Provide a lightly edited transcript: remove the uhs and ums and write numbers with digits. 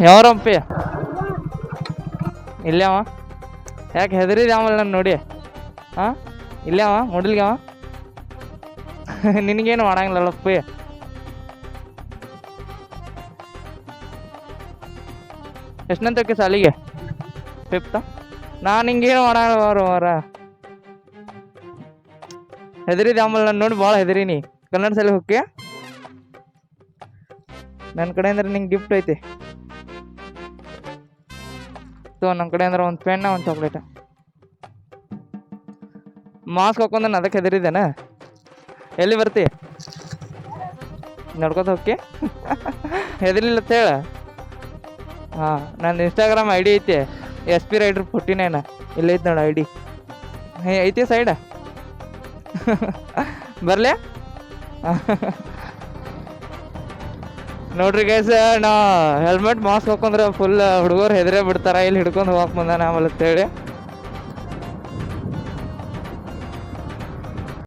ಯಾವ್ರಂಪಿ ಇಲ್ಲೇ ಅವ ಯಾಕೆ ಹೆದರಿದೆ ಆಮೇಲೆ ನಾನು ನೋಡಿ ಹಾಂ ಇಲ್ಲೇ ಅವ ಮೊಡಲ್ಗೆ ಅವ ನಿನಗೇನು ಮಾಡಂಗಿಲ್ಲಪ್ಪಿ ಎಷ್ಟನಂತಕ್ಕೆ ಸಾಲಿಗೆ ಫಿಫ್ತಾ ನಾನು ಹಿಂಗೇನು ಮಾಡಾರ ಮಾರ ಹೆದರಿದೆ ಆಮೇಲೆ ನಾನು ನೋಡಿ ಭಾಳ ಹೆದರೀನಿ ಕನ್ನಡ ಶಾಲೆ ಹೋಗ್ಯ ನನ್ನ ಕಡೆ ಅಂದ್ರೆ ನಿಂಗೆ ಗಿಫ್ಟ್ ಐತಿ ಸೊ ನನ್ನ ಕಡೆ ಅಂದ್ರೆ ಒಂದು ಪೆನ್ನ ಒಂದು ಚಾಕ್ಲೇಟ ಮಾಸ್ಕ್ ಹಾಕೊಂಡ್ ನಾನು ಅದಕ್ಕೆ ಹೆದರಿದ್ದೇನೆ ಎಲ್ಲಿ ಬರ್ತಿ ನಡ್ಕೊತ ಹೋಗಿ ಹೆದರಿಲ್ಲ ಅಂತ ಹೇಳ ಹಾಂ ನಂದು ಇನ್ಸ್ಟಾಗ್ರಾಮ್ ಐ ಡಿ ಐತಿ SP ರೈಡ್ರ್ 49 ಇಲ್ಲ ಐತಿ ನೋಡು ID ಐತಿ ಸೈಡ ಬರ್ಲೆ ನೋಡ್ರಿ ಗೈಸ್ ನಾ ಹೆಲ್ಮೆಟ್ ಮಾಸ್ಕ್ ಹಾಕೊಂಡ್ರೆ ಫುಲ್ ಹುಡುಗರು ಹೆದರೇ ಬಿಡ್ತಾರ ಇಲ್ಲಿ ಹಿಡ್ಕೊಂಡು ಹೋಗಕ್ಕೆ ಬಂದಾನ ಆಮೇಲೆ ಅಂತೇಳಿ